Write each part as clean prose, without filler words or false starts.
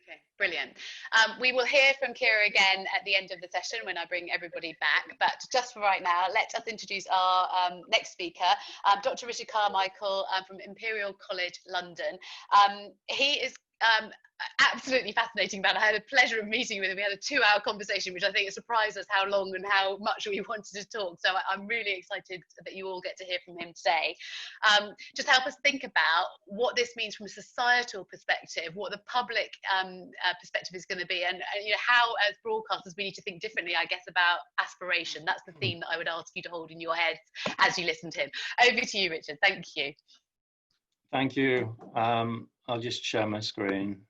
Okay, brilliant. We will hear from Kira again at the end of the session when I bring everybody back. But just for right now, let us introduce our next speaker, Dr. Richard Carmichael from Imperial College, London. He is absolutely fascinating man. I had the pleasure of meeting with him. We had a 2-hour conversation, which I think surprised us how long and how much we wanted to talk. So I'm really excited that you all get to hear from him today. Just help us think about what this means from a societal perspective, what the public perspective is going to be, and you know, how as broadcasters we need to think differently, I guess, about aspiration. That's the theme that I would ask you to hold in your heads as you listen to him. Over to you, Richard. Thank you. Thank you. I'll just share my screen.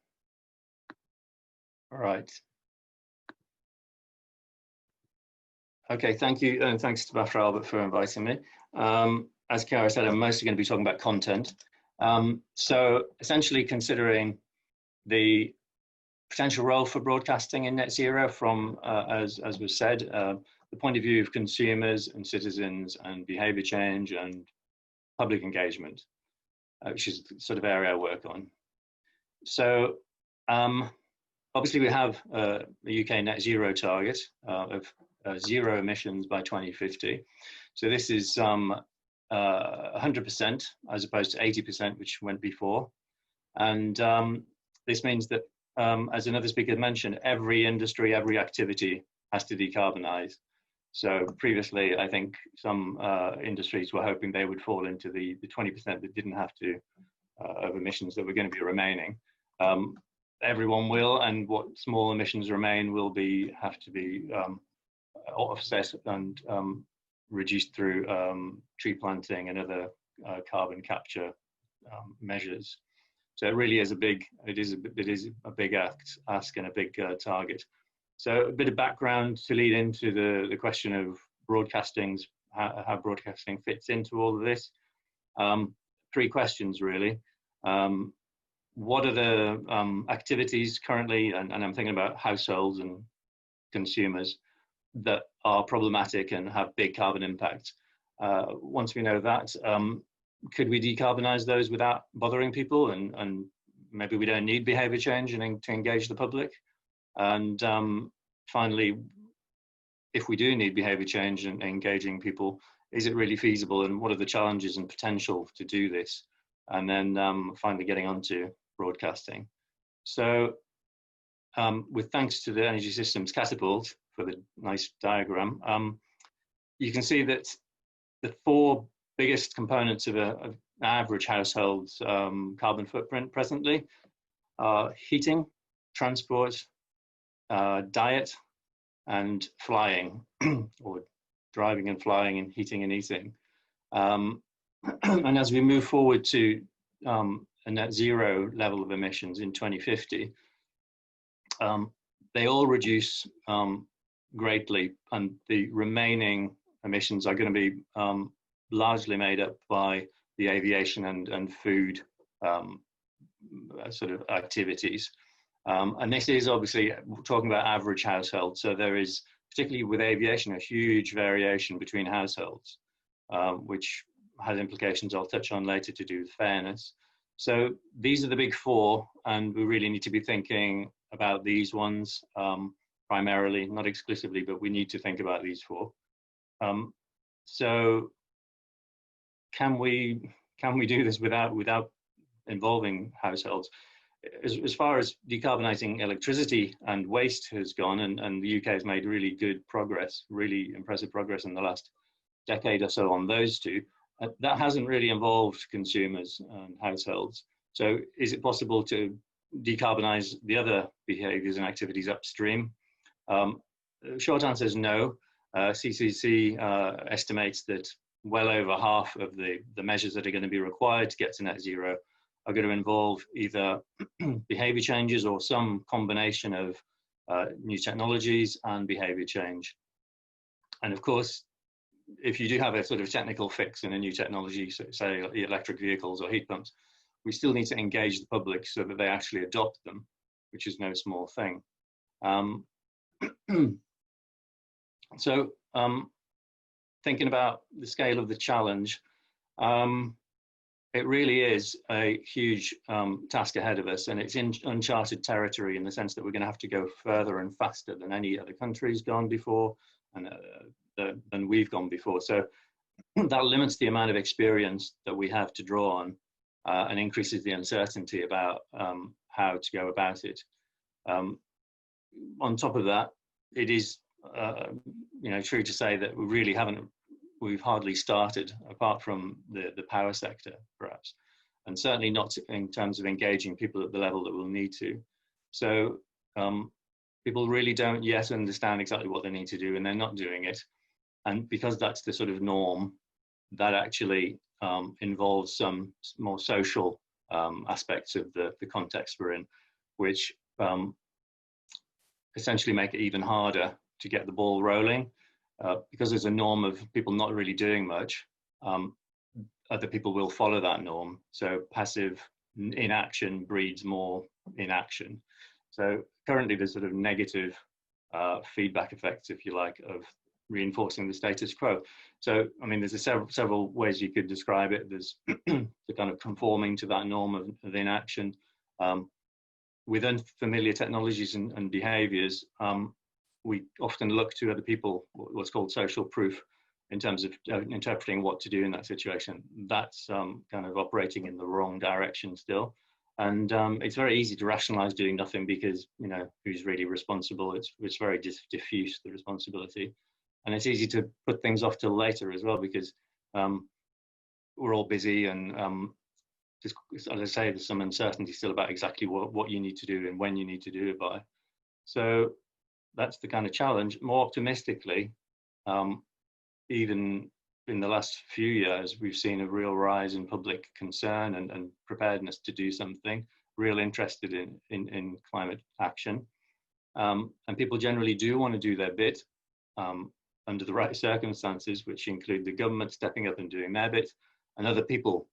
All right. Okay, thank you, and thanks to Bafra Albert for inviting me. As Kara said, I'm mostly going to be talking about content. So essentially considering the potential role for broadcasting in net zero from, as was said, the point of view of consumers and citizens and behavior change and public engagement, which is the sort of area I work on. So obviously we have a UK net zero target of zero emissions by 2050. So this is 100% as opposed to 80%, which went before. And this means that, as another speaker mentioned, every industry, every activity has to decarbonize. So previously, I think some industries were hoping they would fall into the 20% that didn't have to, of emissions that were going to be remaining. Everyone will, and what small emissions remain will have to be offset and reduced through tree planting and other carbon capture measures. So it really is a big, it is a big ask and a big target. So a bit of background to lead into the question of broadcasting's, how broadcasting fits into all of this. 3 questions really. What are the activities currently, and I'm thinking about households and consumers, that are problematic and have big carbon impact? Once we know that, could we decarbonize those without bothering people? And maybe we don't need behavior change and to engage the public. And finally, if we do need behavior change and engaging people, is it really feasible? And what are the challenges and potential to do this? And then finally getting onto broadcasting. So with thanks to the Energy Systems Catapult for the nice diagram, you can see that the 4 biggest components of an average household's carbon footprint presently are heating, transport, diet, and flying, or driving and flying and heating and eating. And as we move forward to a net zero level of emissions in 2050, they all reduce greatly, and the remaining emissions are going to be largely made up by the aviation and food sort of activities. And this is obviously talking about average households. So there is, particularly with aviation, a huge variation between households, which has implications I'll touch on later to do with fairness. So these are the big 4, and we really need to be thinking about these ones primarily, not exclusively, but we need to think about these 4. So can we do this without involving households? As far as decarbonising electricity and waste has gone, and the UK has made really good progress, really impressive progress in the last decade or so on those 2, that hasn't really involved consumers and households. So is it possible to decarbonise the other behaviours and activities upstream? Short answer is no. CCC estimates that well over half of the measures that are going to be required to get to net zero are going to involve either behaviour changes or some combination of new technologies and behaviour change. And of course, if you do have a sort of technical fix in a new technology, so say electric vehicles or heat pumps, we still need to engage the public so that they actually adopt them, which is no small thing. So thinking about the scale of the challenge, it really is a huge task ahead of us, and it's in uncharted territory in the sense that we're going to have to go further and faster than any other country's gone before, and than we've gone before. So that limits the amount of experience that we have to draw on, and increases the uncertainty about how to go about it. On top of that, it is true to say that we've hardly started, apart from the power sector, perhaps, and certainly not in terms of engaging people at the level that we'll need to. So people really don't yet understand exactly what they need to do, and they're not doing it. And because that's the sort of norm, that actually involves some more social aspects of the context we're in, which essentially make it even harder to get the ball rolling. Because there's a norm of people not really doing much, other people will follow that norm. So passive inaction breeds more inaction. So currently there's sort of negative feedback effects, if you like, of reinforcing the status quo. So, I mean, there's several ways you could describe it. There's the kind of conforming to that norm of inaction. With unfamiliar technologies and behaviors, we often look to other people, what's called social proof, in terms of interpreting what to do in that situation. That's kind of operating in the wrong direction still. And it's very easy to rationalize doing nothing because, who's really responsible? It's very diffuse, the responsibility. And it's easy to put things off till later as well, because we're all busy, and just, as I say, there's some uncertainty still about exactly what you need to do and when you need to do it by. So that's the kind of challenge. More optimistically, even in the last few years, we've seen a real rise in public concern and preparedness to do something, real interested in climate action. And people generally do want to do their bit under the right circumstances, which include the government stepping up and doing their bit, and other people,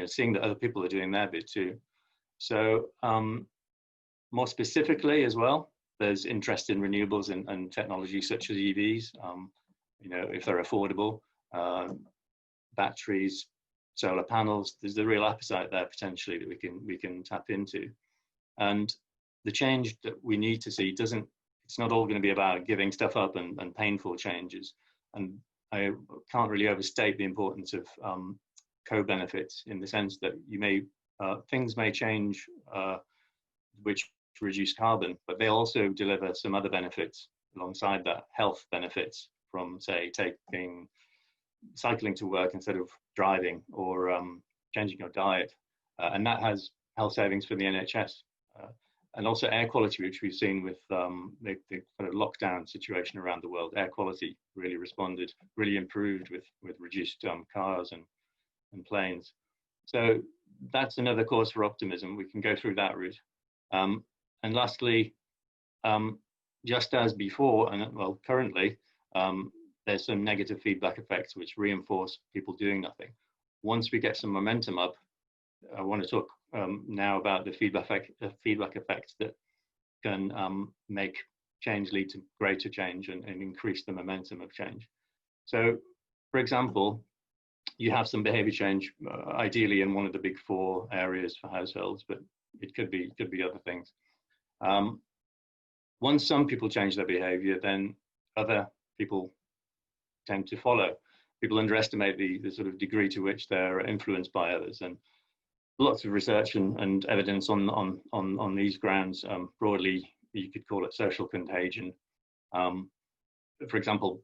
seeing that other people are doing their bit too. So more specifically as well, there's interest in renewables and technology such as EVs, if they're affordable, batteries, solar panels. There's a real appetite there potentially that we can tap into. And the change that we need to see it's not all going to be about giving stuff up and painful changes. And I can't really overstate the importance of co-benefits, in the sense that things may change which reduce carbon, but they also deliver some other benefits alongside that. Health benefits from, say, cycling to work instead of driving, or changing your diet, and that has health savings for the NHS, and also air quality, which we've seen with the kind of lockdown situation around the world. Air quality really improved with reduced cars and planes. So that's another cause for optimism. We can go through that route. And lastly, just as before, and well, currently, there's some negative feedback effects which reinforce people doing nothing. Once we get some momentum up, I want to talk now about the feedback effects that can make change lead to greater change and increase the momentum of change. So, for example, you have some behavior change, ideally in one of the big 4 areas for households, but it could be other things. Once some people change their behavior, then other people tend to follow. People underestimate the sort of degree to which they're influenced by others, and lots of research and evidence on these grounds. Broadly, you could call it social contagion. For example,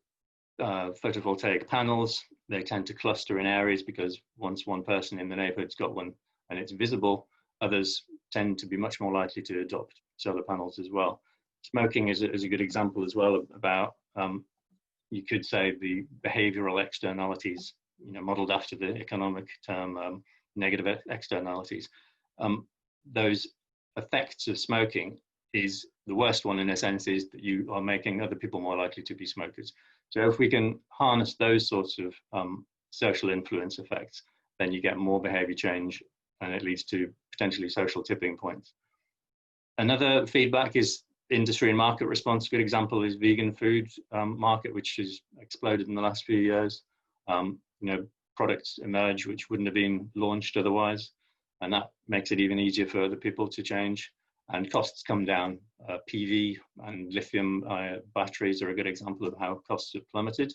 photovoltaic panels, they tend to cluster in areas because once one person in the neighborhood's got one and it's visible, others tend to be much more likely to adopt solar panels as well. Smoking is a good example as well about, you could say, the behavioral externalities, modeled after the economic term, negative externalities. Those effects of smoking is the worst one, in a sense, is that you are making other people more likely to be smokers. So if we can harness those sorts of social influence effects, then you get more behavior change, and it leads to potentially social tipping points. Another feedback is industry and market response. A good example is vegan food market, which has exploded in the last few years. products emerge which wouldn't have been launched otherwise, and that makes it even easier for other people to change. And costs come down. PV and lithium batteries are a good example of how costs have plummeted.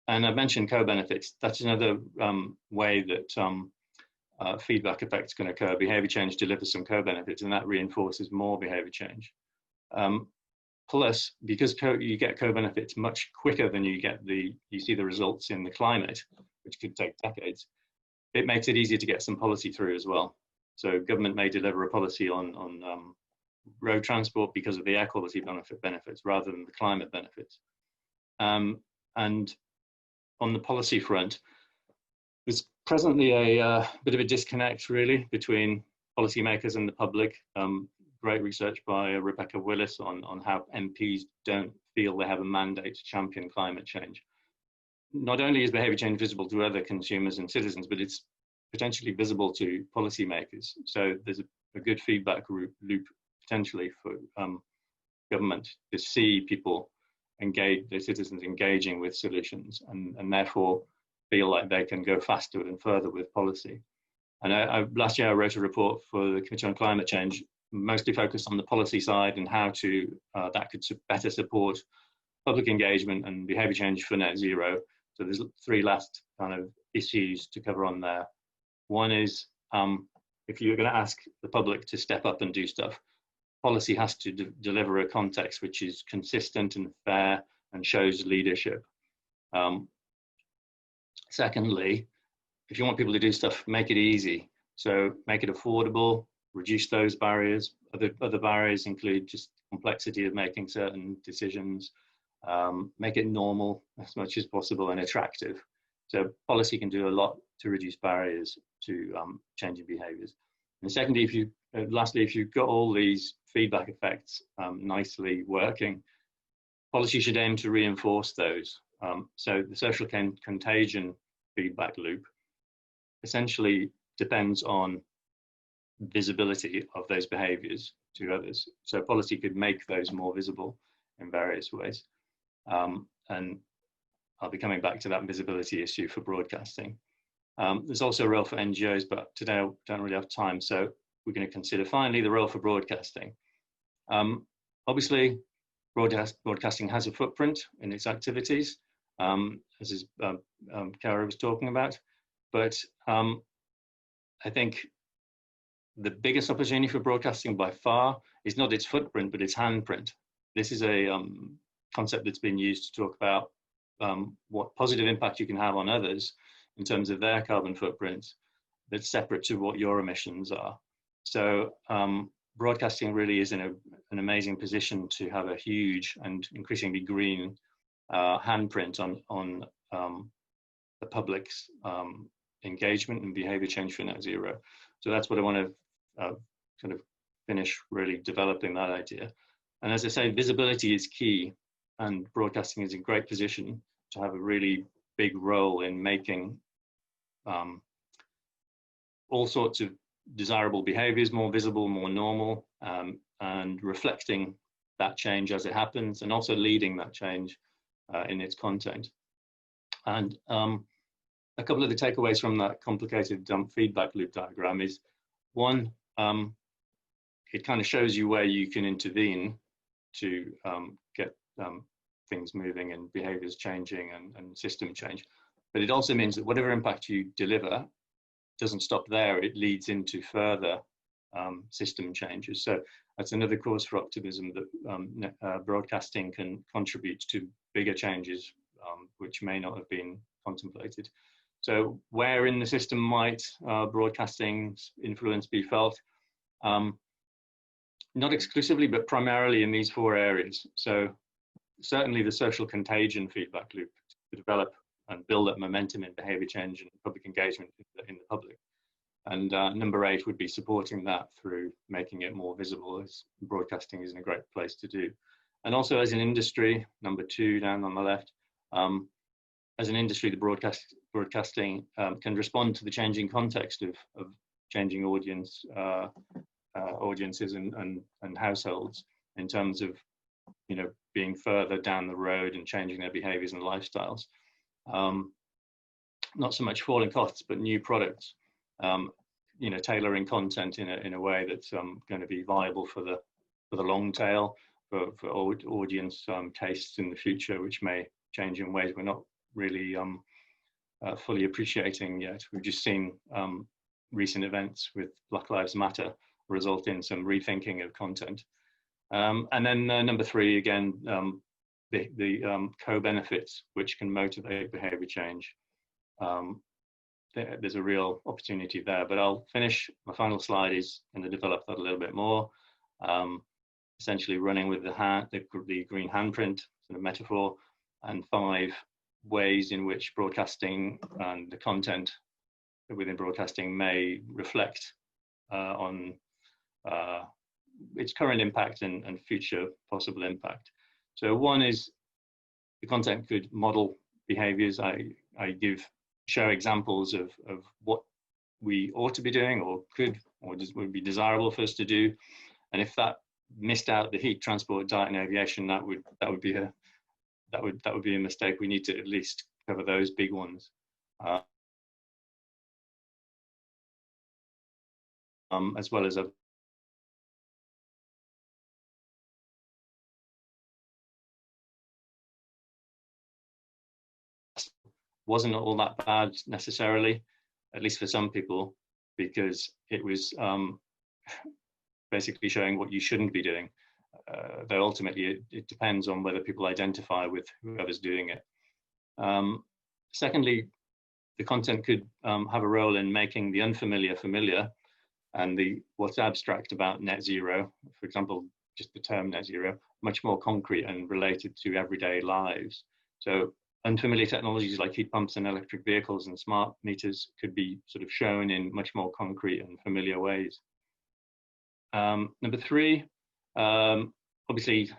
And I've mentioned co-benefits. That's another way that feedback effects can occur. Behavior change delivers some co-benefits, and that reinforces more behavior change. Plus, because you get co-benefits much quicker than you see the results in the climate, which could take decades, it makes it easier to get some policy through as well. So government may deliver a policy on road transport because of the air quality benefits rather than the climate benefits. And on the policy front, there's presently a bit of a disconnect really between policymakers and the public. Great research by Rebecca Willis on how MPs don't feel they have a mandate to champion climate change. Not only is behavior change visible to other consumers and citizens, but it's potentially visible to policymakers. So there's a good feedback loop potentially for government to see people their citizens engaging with solutions, and therefore feel like they can go faster and further with policy. And last year I wrote a report for the Committee on Climate Change, mostly focused on the policy side and how that could better support public engagement and behavior change for net zero. So there's 3 last kind of issues to cover on there. One is, if you're going to ask the public to step up and do stuff, policy has to deliver a context which is consistent and fair and shows leadership. Secondly, if you want people to do stuff, make it easy. So make it affordable, reduce those barriers. Other barriers include just complexity of making certain decisions, make it normal as much as possible and attractive. So policy can do a lot to reduce barriers to changing behaviours. And secondly, lastly, if you've got all these feedback effects nicely working, policy should aim to reinforce those. So the social contagion feedback loop essentially depends on visibility of those behaviours to others. So policy could make those more visible in various ways. And I'll be coming back to that visibility issue for broadcasting. There's also a role for NGOs, but today I don't really have time. So we're going to consider finally the role for broadcasting. Obviously, broadcasting has a footprint in its activities, as Cara was talking about. But I think the biggest opportunity for broadcasting by far is not its footprint, but its handprint. This is a concept that's been used to talk about what positive impact you can have on others in terms of their carbon footprint that's separate to what your emissions are. So broadcasting really is in an amazing position to have a huge and increasingly green handprint on the public's engagement and behavior change for net zero. So that's what I want to kind of finish really developing that idea. And as I say, visibility is key, and broadcasting is in great position to have a really big role in making all sorts of desirable behaviors more visible, more normal, and reflecting that change as it happens, and also leading that change in its content. And a couple of the takeaways from that complicated feedback loop diagram is, one, it kind of shows you where you can intervene to get things moving and behaviors changing and system change. But it also means that whatever impact you deliver doesn't stop there, it leads into further system changes. So that's another cause for optimism, that broadcasting can contribute to bigger changes which may not have been contemplated. So where in the system might broadcasting's influence be felt? Not exclusively, but primarily in these 4 areas. So certainly the social contagion feedback loop to develop and build up momentum in behavior change and public engagement in the public. And number 8 would be supporting that through making it more visible, as broadcasting is in a great place to do. And also as an industry, number 2 down on the left, as an industry, the broadcasting can respond to the changing context of changing audiences and households in terms of, you know, being further down the road and changing their behaviors and lifestyles. not so much falling costs, but new products. You know, tailoring content in a way that's going to be viable for the long tail, for audience tastes in the future, which may change in ways we're not really fully appreciating yet. We've just seen recent events with Black Lives Matter result in some rethinking of content. And then number 3, again, the co-benefits, which can motivate behavior change. There's a real opportunity there, but I'll finish. My final slide is going to develop that a little bit more. Essentially running with the green handprint, sort of metaphor, and 5 ways in which broadcasting and the content within broadcasting may reflect on its current impact and future possible impact. So one is the content could model behaviors. I show examples of what we ought to be doing or would be desirable for us to do. And if that missed out the heat, transport, diet and aviation, that would be a mistake. We need to at least cover those big ones. As well as wasn't all that bad necessarily, at least for some people, because it was basically showing what you shouldn't be doing. Though ultimately it depends on whether people identify with whoever's doing it. Secondly, the content could have a role in making the unfamiliar familiar, and what's abstract about net zero, for example, just the term net zero, much more concrete and related to everyday lives. So unfamiliar technologies like heat pumps and electric vehicles and smart meters could be sort of shown in much more concrete and familiar ways. Number 3, obviously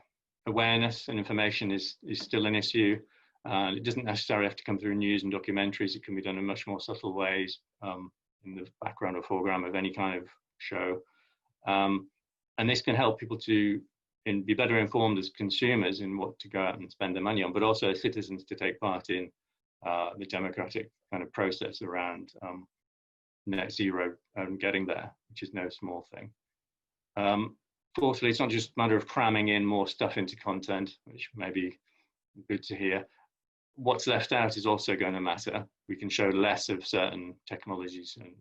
awareness and information is still an issue. It doesn't necessarily have to come through news and documentaries. It can be done in much more subtle ways, in the background or foreground of any kind of show. And this can help people to be better informed as consumers in what to go out and spend their money on, but also as citizens to take part in the democratic kind of process around net zero and getting there, which is no small thing. Fourthly, it's not just a matter of cramming in more stuff into content, which may be good to hear. What's left out is also going to matter. We can show less of certain technologies and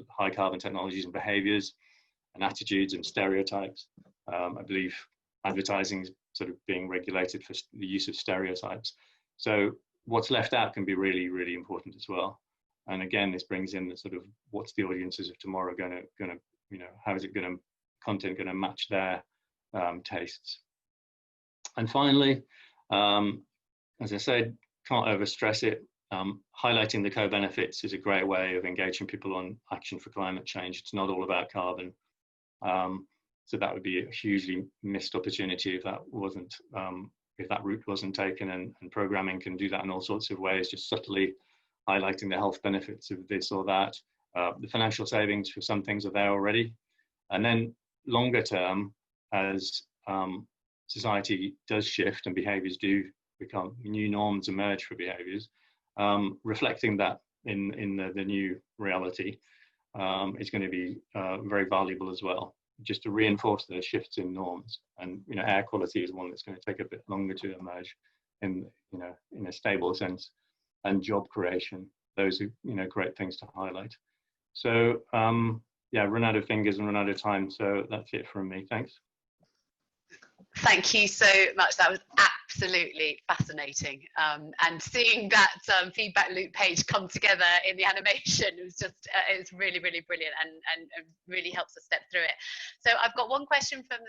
high carbon technologies and behaviors and attitudes and stereotypes. I believe advertising is sort of being regulated for the use of stereotypes. So what's left out can be really, really important as well. And again, this brings in the sort of what's the audiences of tomorrow going to how is it content going to match their tastes. And finally, as I said, can't overstress it. Highlighting the co-benefits is a great way of engaging people on action for climate change. It's not all about carbon. So that would be a hugely missed opportunity if that wasn't, if that route wasn't taken, and programming can do that in all sorts of ways, just subtly highlighting the health benefits of this or that. The financial savings for some things are there already. And then longer term, as society does shift and behaviors do become, new norms emerge for behaviors, reflecting that in the new reality is going to be very valuable as well, just to reinforce those shifts in norms. And air quality is one that's going to take a bit longer to emerge in a stable sense, and job creation. Those are great things to highlight. So yeah, run out of fingers and run out of time. So that's it from me. Thanks. Thank you so much. That was absolutely fascinating. And seeing that feedback loop page come together in the animation, it was just, it's really, really brilliant and really helps us step through it. So I've got one question from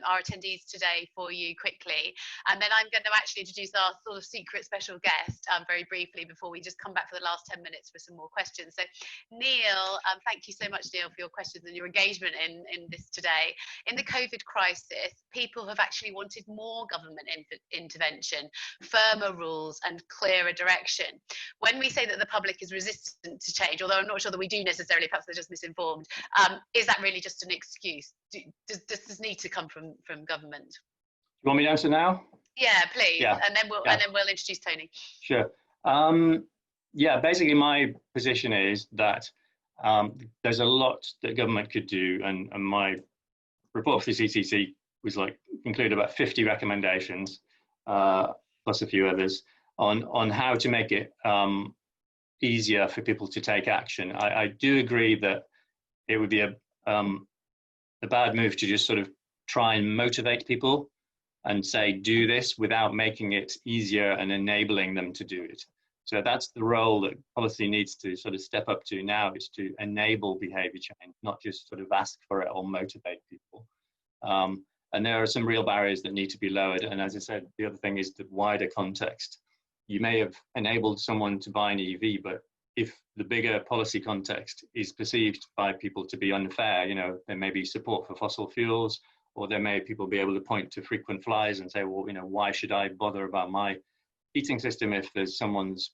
our attendees today for you quickly, and then I'm going to actually introduce our sort of secret special guest very briefly before we just come back for the last 10 minutes for some more questions. So Neil, thank you so much, Neil, for your questions and your engagement in this today. In the COVID crisis, people have actually wanted more government intervention, firmer rules and clearer direction. When we say that the public is resistant to change, although I'm not sure that we do necessarily, perhaps they're just misinformed, is that really just an excuse? Does this need to come from government? You want me to answer now? Yeah, please. Yeah. And then we'll introduce Tony. Sure. Yeah, basically my position is that there's a lot that government could do, and my report for the CCC was like included about 50 recommendations, plus a few others, on how to make it easier for people to take action. I do agree that it would be a bad move to just sort of try and motivate people and say, do this, without making it easier and enabling them to do it. So that's the role that policy needs to sort of step up to now, is to enable behavior change, not just sort of ask for it or motivate people. And there are some real barriers that need to be lowered. And as I said, the other thing is the wider context. You may have enabled someone to buy an EV, but if the bigger policy context is perceived by people to be unfair, you know, there may be support for fossil fuels, or there may people be able to point to frequent flyers and say, well, you know, why should I bother about my heating system if there's someone's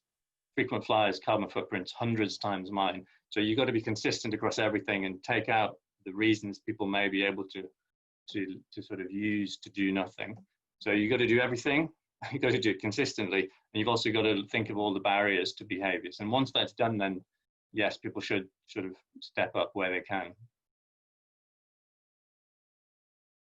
frequent flyers carbon footprint's hundreds times mine? So you've got to be consistent across everything and take out the reasons people may be able to sort of use to do nothing. So you've got to do everything. You've got to do it consistently, and you've also got to think of all the barriers to behaviors. And once that's done, then yes, people should sort of step up where they can.